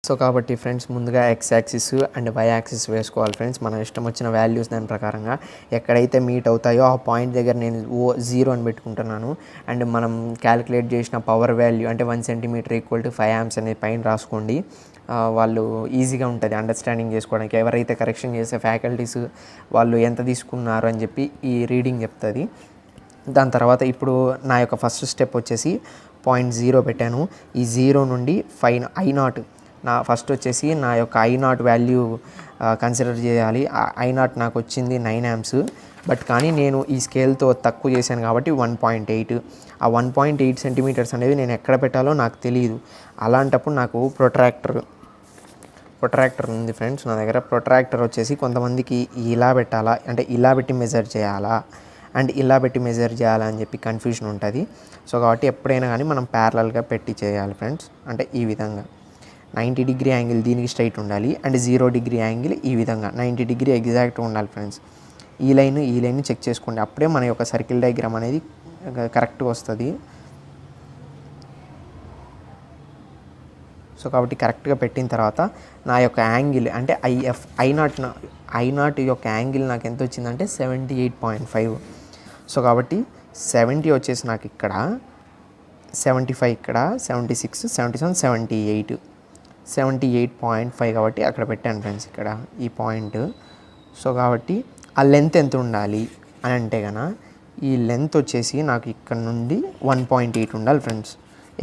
So కాబట్టి friends ముందుగా X axis and Y axis వేసుకోవాలి ఫ్రెండ్స్. మన ఇష్టం వచ్చిన వాల్యూస్ దాని ప్రకారంగా ఎక్కడైతే మీట్ అవుతాయో ఆ పాయింట్ దగ్గర నేను 0 అని పెట్టుకుంటున్నాను. అండ్ మనం క్యాలిక్యులేట్ చేసిన పవర్ వాల్యూ అంటే 1 సెంటీమీటర్ ఈక్వల్ టు 5 amps అనేది పైన రాసుకోండి. వాళ్ళు ఈజీగా ఉంటుంది అండర్స్టాండింగ్ చేసుకోవడానికి. ఎవరైతే కరెక్షన్ చేసే ఫ్యాకల్టీస్ వాళ్ళు ఎంత తీసుకున్నారు అని చెప్పి ఈ రీడింగ్ చెప్తుంది. దాని తర్వాత ఇప్పుడు నా యొక్క ఫస్ట్ స్టెప్ వచ్చేసి 0.0 పెట్టాను. ఈ 0 నుండి 5 I0 నా ఫస్ట్ వచ్చేసి నా యొక్క I0 వాల్యూ కన్సిడర్ చేయాలి. I0 నాకు వచ్చింది 9 amps. బట్ కానీ నేను ఈ స్కేల్తో తక్కువ చేశాను కాబట్టి 1.8. ఆ 1.8 సెంటీమీటర్స్ అనేది నేను ఎక్కడ పెట్టాలో నాకు తెలియదు. అలాంటప్పుడు నాకు ప్రొట్రాక్టర్ ఉంది ఫ్రెండ్స్ నా దగ్గర. ప్రొట్రాక్టర్ వచ్చేసి కొంతమందికి ఇలా పెట్టాలా అంటే ఇలా పెట్టి మెజర్ చేయాలా అండ్ ఇలా పెట్టి మెజర్ చేయాలా అని చెప్పి కన్ఫ్యూజన్ ఉంటుంది. సో కాబట్టి ఎప్పుడైనా కానీ మనం ప్యారలల్గా పెట్టి చేయాలి ఫ్రెండ్స్. అంటే ఈ విధంగా 90 డిగ్రీ యాంగిల్ దీనికి స్ట్రైట్ ఉండాలి అండ్ 0 డిగ్రీ యాంగిల్ ఈ విధంగా 90 డిగ్రీ ఎగ్జాక్ట్గా ఉండాలి ఫ్రెండ్స్. ఈ లైన్ చెక్ చేసుకోండి. అప్పుడే మన యొక్క సర్కిల్ డయాగ్రామ్ అనేది కరెక్ట్గా వస్తుంది. సో కాబట్టి కరెక్ట్గా పెట్టిన తర్వాత నా యొక్క యాంగిల్ అంటే I0 యొక్క యాంగిల్ నాకు ఎంత వచ్చిందంటే 78.5. సో కాబట్టి 70 వచ్చేసి నాకు ఇక్కడ 75 ఇక్కడ 76 77 78.5 కాబట్టి అక్కడ పెట్టాను ఫ్రెండ్స్ ఇక్కడ ఈ పాయింట్. సో కాబట్టి ఆ లెంత్ ఎంత ఉండాలి అని అంటే కనుక ఈ లెంత్ వచ్చేసి నాకు ఇక్కడ నుండి 1.8 ఉండాలి ఫ్రెండ్స్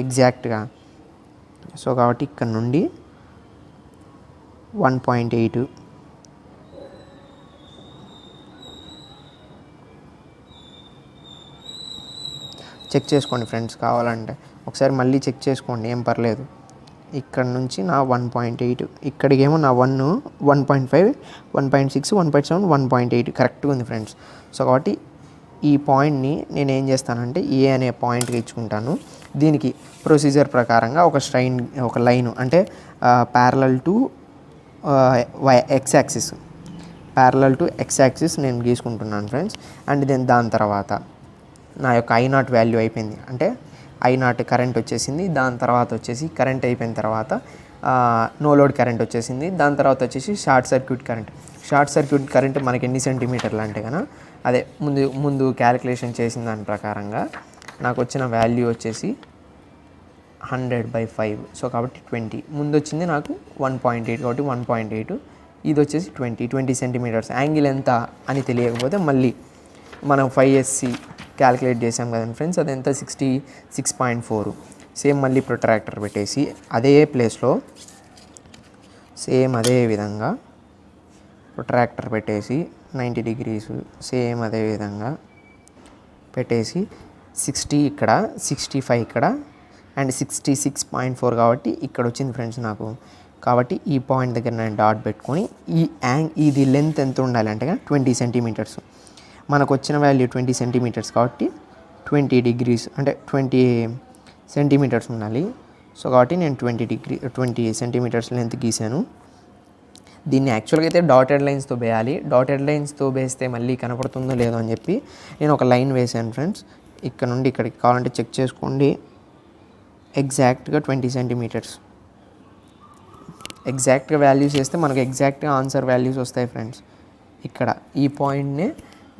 ఎగ్జాక్ట్గా. సో కాబట్టి ఇక్కడ నుండి 1.8 చెక్ చేసుకోండి ఫ్రెండ్స్. కావాలంటే ఒకసారి మళ్ళీ చెక్ చేసుకోండి, ఏం పర్లేదు. ఇక్కడ నుంచి నా 1.8 ఇక్కడికేమో నా 1.5 1.6 1.7 1.8 కరెక్ట్గా ఉంది ఫ్రెండ్స్. సో కాబట్టి ఈ పాయింట్ని నేను ఏం చేస్తానంటే ఏ అనే పాయింట్గా ఇచ్చుకుంటాను. దీనికి ప్రొసీజర్ ప్రకారంగా ఒక లైన్ అంటే ప్యారలల్ టు ఎక్స్ యాక్సిస్ నేను గీసుకుంటున్నాను ఫ్రెండ్స్. అండ్ దాని తర్వాత నా యొక్క I0 వాల్యూ అయిపోయింది అంటే I0 కరెంట్ వచ్చేసింది. దాని తర్వాత వచ్చేసి కరెంట్ అయిపోయిన తర్వాత నో లోడ్ కరెంట్ వచ్చేసింది. దాని తర్వాత వచ్చేసి షార్ట్ సర్క్యూట్ కరెంట్ మనకి ఎన్ని సెంటీమీటర్లు అంటే కనుక అదే ముందు క్యాలిక్యులేషన్ చేసిన దాని ప్రకారంగా నాకు వచ్చిన వాల్యూ వచ్చేసి 100/5. సో కాబట్టి 20 ముందు వచ్చింది నాకు 1.8 కాబట్టి 1.8 ఇది వచ్చేసి 20 సెంటీమీటర్స్. యాంగిల్ ఎంత అని తెలియకపోతే మళ్ళీ మనం 5SC క్యాలిక్యులేట్ చేసాం కదండి ఫ్రెండ్స్, అది ఎంత 66.4. సేమ్ మళ్ళీ ప్రొట్రాక్టర్ పెట్టేసి అదే ప్లేస్లో సేమ్ అదే విధంగా ప్రొట్రాక్టర్ పెట్టేసి 90 degrees సేమ్ అదే విధంగా పెట్టేసి 60 ఇక్కడ 65 ఇక్కడ అండ్ 66.4 కాబట్టి ఇక్కడ వచ్చింది ఫ్రెండ్స్ నాకు. కాబట్టి ఈ పాయింట్ దగ్గర నేను డాట్ పెట్టుకొని ఇది లెంత్ ఎంత ఉండాలి అంటే 20 సెంటీమీటర్స్. మనకు వచ్చిన వాల్యూ 20 సెంటీమీటర్స్ కాబట్టి 20 degrees అంటే 20 సెంటీమీటర్స్ ఉండాలి. సో కాబట్టి నేను 20 సెంటీమీటర్స్ లెంత్ గీసాను. దీన్ని యాక్చువల్గా అయితే డాటెడ్ లైన్స్తో వేయాలి. డాటెడ్ లైన్స్తో వేస్తే మళ్ళీ కనపడుతుందో లేదో అని చెప్పి నేను ఒక లైన్ వేసాను ఫ్రెండ్స్. ఇక్కడ నుండి ఇక్కడికి కావాలంటే చెక్ చేసుకోండి. ఎగ్జాక్ట్గా 20 సెంటీమీటర్స్ ఎగ్జాక్ట్గా వాల్యూస్ వేస్తే మనకు ఎగ్జాక్ట్గా ఆన్సర్ వాల్యూస్ వస్తాయి ఫ్రెండ్స్. ఇక్కడ ఈ పాయింట్నే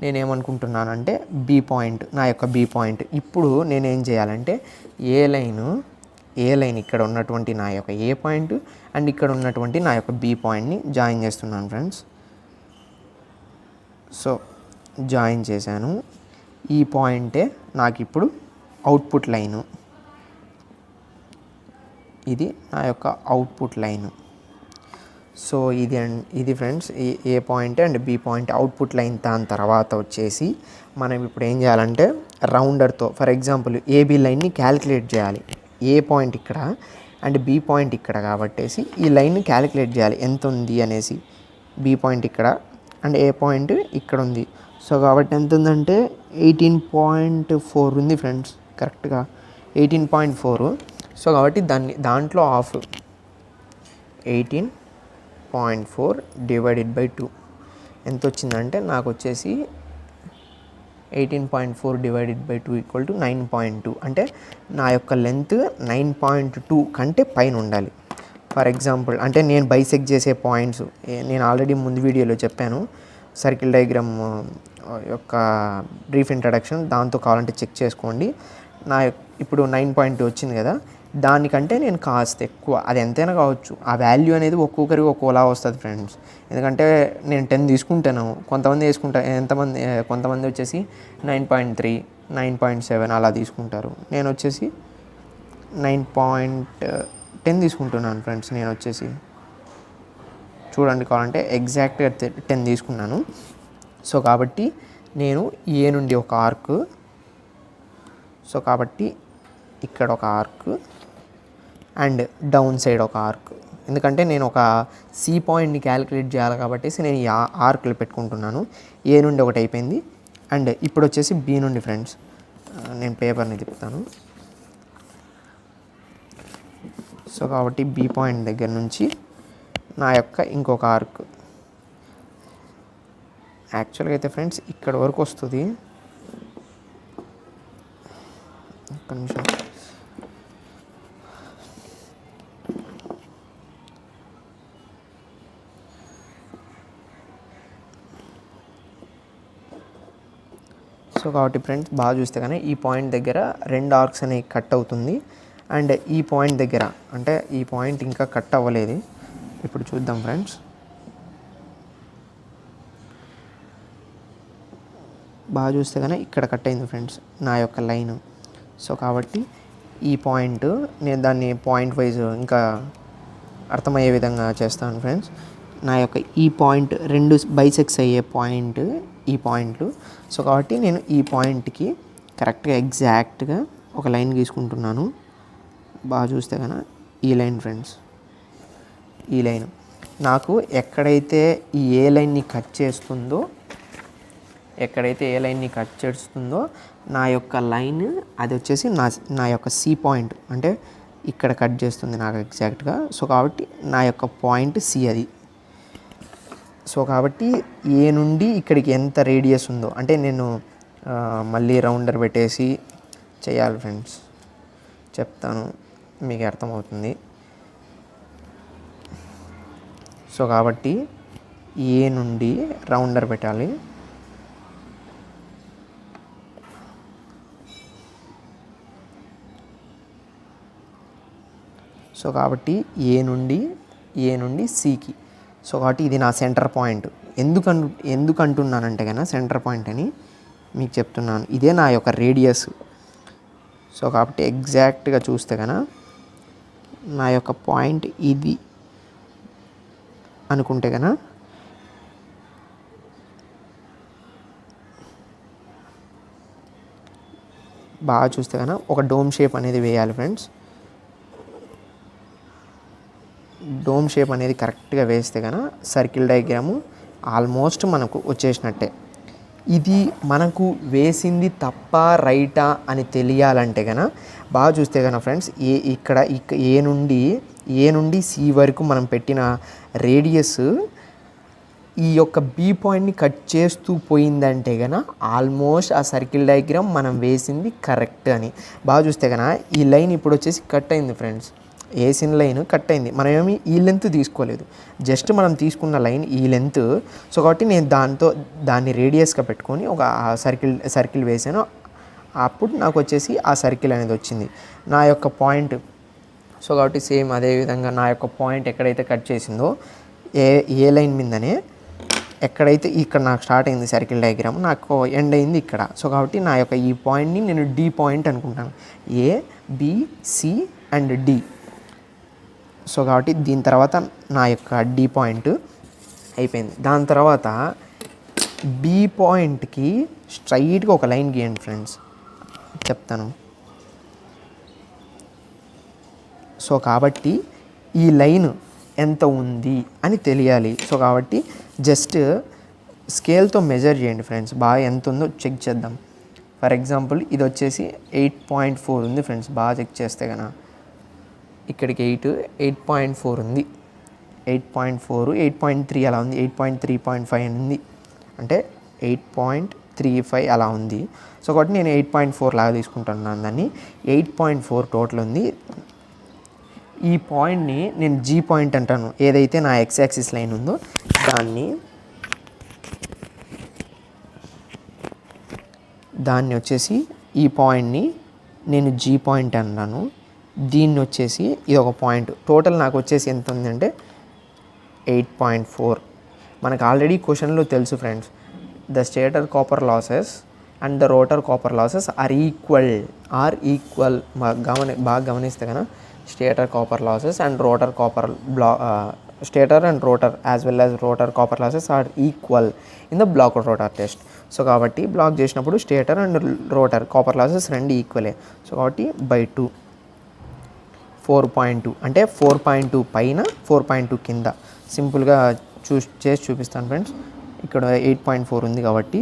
నేనేమనుకుంటున్నానంటే బి పాయింట్, నా యొక్క బి పాయింట్. ఇప్పుడు నేనేం చేయాలంటే ఏ లైన్ ఇక్కడ ఉన్నటువంటి నా యొక్క ఏ పాయింట్ అండ్ ఇక్కడ ఉన్నటువంటి నా యొక్క బి పాయింట్ని జాయిన్ చేస్తున్నాను ఫ్రెండ్స్. సో జాయిన్ చేశాను. ఈ పాయింటే నాకు ఇప్పుడు అవుట్పుట్ లైను. ఇది నా యొక్క అవుట్పుట్ లైను. సో ఇది friends A point and B point output line. దాని తర్వాత వచ్చేసి మనం ఇప్పుడు ఏం చేయాలంటే రౌండర్తో ఫర్ ఎగ్జాంపుల్ ఏబి లైన్ని క్యాలిక్యులేట్ చేయాలి. ఏ పాయింట్ ఇక్కడ అండ్ బి పాయింట్ ఇక్కడ కాబట్టేసి ఈ లైన్ని క్యాలిక్యులేట్ చేయాలి ఎంత ఉంది అనేసి. బి పాయింట్ ఇక్కడ అండ్ ఏ పాయింట్ ఇక్కడ ఉంది. సో కాబట్టి ఎంత ఉందంటే 18.4 ఉంది ఫ్రెండ్స్, కరెక్ట్గా 18.4. సో కాబట్టి దాంట్లో ఆఫ్ 18.4 డివైడెడ్ బై 2 ఎంత వచ్చిందంటే నాకు వచ్చేసి 18.4 డివైడెడ్ బై 2 ఈక్వల్ టు 9.2. అంటే నా యొక్క లెంత్ 9.2 కంటే పైన ఉండాలి. ఫర్ ఎగ్జాంపుల్ అంటే నేను బైసెక్ట్ చేసే పాయింట్స్ నేను ఆల్రెడీ ముందు వీడియోలో చెప్పాను. సర్కిల్ డయాగ్రామ్ యొక్క బ్రీఫ్ ఇంట్రడక్షన్, దాంతో కావాలంటే చెక్ చేసుకోండి. ఇప్పుడు 9.2 వచ్చింది కదా, దానికంటే నేను కాస్త ఎక్కువ, అది ఎంతైనా కావచ్చు, ఆ వాల్యూ అనేది ఒక్కొక్కరికి ఒక్కోలా వస్తుంది ఫ్రెండ్స్. ఎందుకంటే నేను 10 తీసుకుంటాను, కొంతమంది వచ్చేసి 9.3, 9.7 అలా తీసుకుంటారు. నేను వచ్చేసి 9.10 తీసుకుంటున్నాను ఫ్రెండ్స్. నేను వచ్చేసి చూడండి, కావాలంటే ఎగ్జాక్ట్గా 10 తీసుకున్నాను. సో కాబట్టి నేను ఏ నుండి ఒక ఆర్క్, సో కాబట్టి ఇక్కడ ఒక ఆర్క్ అండ్ డౌన్ సైడ్ ఒక ఆర్క్, ఎందుకంటే నేను ఒక సి పాయింట్ని క్యాలిక్యులేట్ చేయాలి కాబట్టి నేను ఈ ఆర్క్లు పెట్టుకుంటున్నాను. ఏ నుండి ఒకటి అయిపోయింది. అండ్ ఇప్పుడు వచ్చేసి బి నుండి ఫ్రెండ్స్, నేను పేపర్ని తిప్పుతాను. సో కాబట్టి బి పాయింట్ దగ్గర నుంచి నా యొక్క ఇంకొక ఆర్క్, యాక్చువల్గా అయితే ఫ్రెండ్స్ ఇక్కడ వరకు వస్తుంది. ఒక్క నిమిషం. సో కాబట్టి ఫ్రెండ్స్ బాగా చూస్తే కానీ ఈ పాయింట్ దగ్గర 2 ఆర్క్స్ అనేవి కట్ అవుతుంది. అండ్ ఈ పాయింట్ దగ్గర అంటే ఈ పాయింట్ ఇంకా కట్ అవ్వలేదు. ఇప్పుడు చూద్దాం ఫ్రెండ్స్. బాగా చూస్తే కానీ ఇక్కడ కట్ అయింది ఫ్రెండ్స్ నా యొక్క లైన్. సో కాబట్టి ఈ పాయింట్ నేను దాన్ని పాయింట్ వైజ్ ఇంకా అర్థమయ్యే విధంగా చేస్తాను ఫ్రెండ్స్. నా యొక్క ఈ పాయింట్ 2 బైసెక్స్ అయ్యే పాయింట్ ఈ పాయింట్లు. సో కాబట్టి నేను ఈ పాయింట్కి కరెక్ట్గా ఎగ్జాక్ట్గా ఒక లైన్ గీసుకుంటున్నాను. బాగా చూస్తే కనుక ఈ లైన్ ఫ్రెండ్స్, ఈ లైన్ నాకు ఎక్కడైతే ఈ ఏ లైన్ని కట్ చేస్తుందో, నా యొక్క లైన్ అది వచ్చేసి నా యొక్క సి పాయింట్, అంటే ఇక్కడ కట్ చేస్తుంది నాకు ఎగ్జాక్ట్గా. సో కాబట్టి నా యొక్క పాయింట్ సి అది. సో కాబట్టి ఏ నుండి ఇక్కడికి ఎంత రేడియస్ ఉందో, అంటే నేను మళ్ళీ రౌండర్ పెట్టేసి చేయాలి ఫ్రెండ్స్, చెప్తాను మీకు అర్థమవుతుంది. సో కాబట్టి ఏ నుండి రౌండర్ పెట్టాలి. సో కాబట్టి ఏ నుండి సికి. సో కాబట్టి ఇది నా సెంటర్ పాయింట్. ఎందుకు అంటున్నానంటే కన్నా సెంటర్ పాయింట్ అని మీకు చెప్తున్నాను. ఇదే నా యొక్క రేడియస్. సో కాబట్టి ఎగ్జాక్ట్గా చూస్తే కన్నా నా యొక్క పాయింట్ ఇది అనుకుంటే కన్నా బాగా చూస్తే కన్నా ఒక డోమ్ షేప్ అనేది వేయాలి ఫ్రెండ్స్. డోమ్ షేప్ అనేది కరెక్ట్గా వేస్తే కనుక సర్కిల్ డయాగ్రాము ఆల్మోస్ట్ మనకు వచ్చేసినట్టే. ఇది మనకు వేసింది తప్ప రైటా అని తెలియాలంటే కనుక బాగా చూస్తే కనుక ఫ్రెండ్స్, ఇక్కడ ఏ నుండి సి వరకు మనం పెట్టిన రేడియస్ ఈ యొక్క బి పాయింట్ని కట్ చేస్తూ పోయిందంటే కనుక ఆల్మోస్ట్ ఆ సర్కిల్ డయాగ్రామ్ మనం వేసింది కరెక్ట్ అని. బాగా చూస్తే కనుక ఈ లైన్ ఇప్పుడు వచ్చేసి కట్ అయింది ఫ్రెండ్స్, వేసిన లైన్ కట్ అయింది. మనం ఏమి ఈ లెంత్ తీసుకోలేదు, జస్ట్ మనం తీసుకున్న లైన్ ఈ లెంత్. సో కాబట్టి నేను దాన్ని రేడియస్గా పెట్టుకొని ఒక సర్కిల్ వేసాను. అప్పుడు నాకు వచ్చేసి ఆ సర్కిల్ అనేది వచ్చింది నా యొక్క పాయింట్. సో కాబట్టి సేమ్ అదేవిధంగా నా యొక్క పాయింట్ ఎక్కడైతే కట్ చేసిందో ఏ లైన్ మీదనే ఎక్కడైతే ఇక్కడ నాకు స్టార్ట్ అయింది సర్కిల్ డయాగ్రామ్, నాకు ఎండ్ అయింది ఇక్కడ. సో కాబట్టి నా యొక్క ఈ పాయింట్ని నేను డి పాయింట్ అనుకుంటాను. A, B, C and D. So కాబట్టి దీని తర్వాత నా యొక్క డి పాయింట్ అయిపోయింది. దాని తర్వాత బి పాయింట్కి స్ట్రైట్గా ఒక లైన్ గీయండి ఫ్రెండ్స్, చెప్తాను. సో కాబట్టి ఈ లైన్ ఎంత ఉంది అని తెలియాలి. సో కాబట్టి జస్ట్ స్కేల్తో మెజర్ చేయండి ఫ్రెండ్స్, బాగా ఎంత ఉందో చెక్ చేద్దాం. ఫర్ ఎగ్జాంపుల్ ఇది వచ్చేసి 8.4 ఉంది ఫ్రెండ్స్. బాగా చెక్ చేస్తే కనుక ఇక్కడికి 8.4 ఉంది, 8.4, 8.3 అలా ఉంది, 8.3.5 అని ఉంది, అంటే 8.35 అలా ఉంది. సో కాబట్టి నేను 8.4 లాగా తీసుకుంటున్నాను దాన్ని. 8.4 టోటల్ ఉంది. ఈ పాయింట్ని నేను జీ పాయింట్ అంటాను. ఏదైతే నా ఎక్స్ యాక్సిస్ లైన్ ఉందో దాన్ని వచ్చేసి ఈ పాయింట్ని నేను జీ పాయింట్ అన్నాను. దీన్ని వచ్చేసి ఇది ఒక పాయింట్. టోటల్ నాకు వచ్చేసి ఎంత ఉందంటే 8.4. మనకు ఆల్రెడీ క్వశ్చన్లో తెలుసు friends, the stator copper losses and the rotor copper losses are equal. బాగా గమనిస్తే కనుక stator copper losses and rotor copper stator and rotor as well as rotor copper losses are equal in the block rotor test. So కాబట్టి block చేసినప్పుడు stator and rotor copper losses రెండు ఈక్వలే. So కాబట్టి by 2 4.2 అంటే 4.2 పైన 4.2 కింద. సింపుల్గా చేసి చూపిస్తాను ఫ్రెండ్స్. ఇక్కడ 8.4 ఉంది కాబట్టి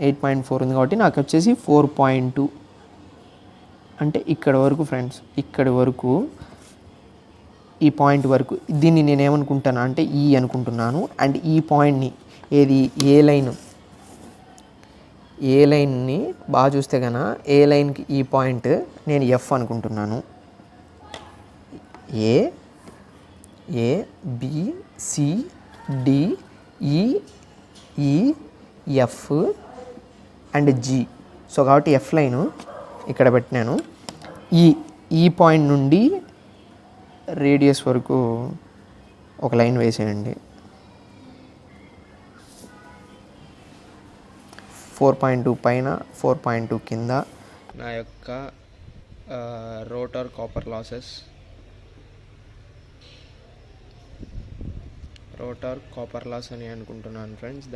8.4 ఉంది కాబట్టి నాకు వచ్చేసి 4.2 అంటే ఇక్కడ వరకు ఫ్రెండ్స్, ఇక్కడి వరకు ఈ పాయింట్ వరకు. దీన్ని నేను ఏమనుకుంటాను అంటే ఈ అనుకుంటున్నాను. అండ్ ఈ పాయింట్ని ఏది ఏ లైన్ని బాగా చూస్తే కనుక ఏ లైన్కి ఈ పాయింట్ నేను ఎఫ్ అనుకుంటున్నాను. ఏ బి సి డి ఈ ఎఫ్ అండ్ జీ. సో కాబట్టి ఎఫ్ లైను ఇక్కడ పెట్టినాను. ఈ పాయింట్ నుండి రేడియస్ వరకు ఒక లైన్ వేసేయండి. 4.2 పైన 4.2 కింద నా యొక్క రోటర్ కాపర్ లాస్ అని అనుకుంటున్నాను ఫ్రెండ్స్.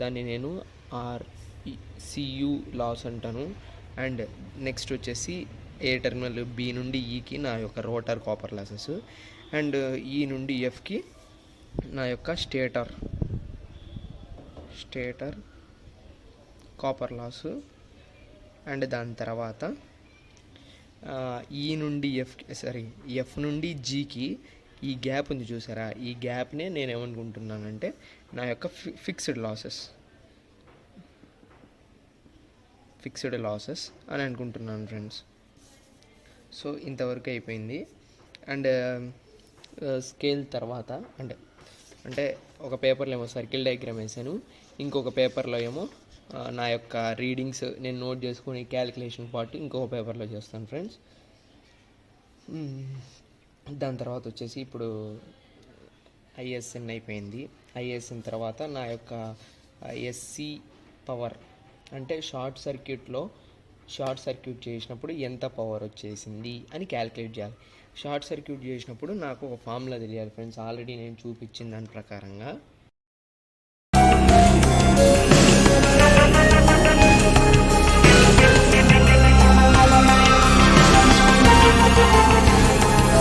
దాన్ని నేను సియు లాస్ అంటాను. అండ్ నెక్స్ట్ వచ్చేసి ఏ టెర్మినల్ బి నుండి ఈకి నా యొక్క రోటర్ కాపర్ లాసెస్, అండ్ ఈ నుండి ఎఫ్కి నా యొక్క స్టేటర్ కాపర్ లాస్. అండ్ దాని తర్వాత ఎఫ్ నుండి జీకి ఈ గ్యాప్ ఉంది చూసారా, ఈ గ్యాప్నే నేను ఏమనుకుంటున్నానంటే నా యొక్క ఫిక్స్డ్ లాసెస్ అని అనుకుంటున్నాను ఫ్రెండ్స్. సో ఇంతవరకు అయిపోయింది. అండ్ స్కేల్ తర్వాత అంటే ఒక పేపర్లో ఏమో సర్కిల్ డయాగ్రామ్ వేసాను, ఇంకొక పేపర్లో ఏమో నా యొక్క రీడింగ్స్ నేను నోట్ చేసుకుని క్యాలిక్యులేషన్ పార్ట్ ఇంకొక పేపర్లో చేస్తాను ఫ్రెండ్స్. దాని తర్వాత వచ్చేసి ఇప్పుడు ఐఎస్ఎన్ అయిపోయింది. ఐఎస్ఎన్ తర్వాత నా యొక్క ఎస్సి పవర్ అంటే షార్ట్ సర్క్యూట్ చేసినప్పుడు ఎంత పవర్ వచ్చేసింది అని క్యాలిక్యులేట్ చేయాలి. షార్ట్ సర్క్యూట్ చేసినప్పుడు నాకు ఒక ఫార్ములా తెలియాలి ఫ్రెండ్స్. ఆల్రెడీ నేను చూపించిన దాని ప్రకారంగా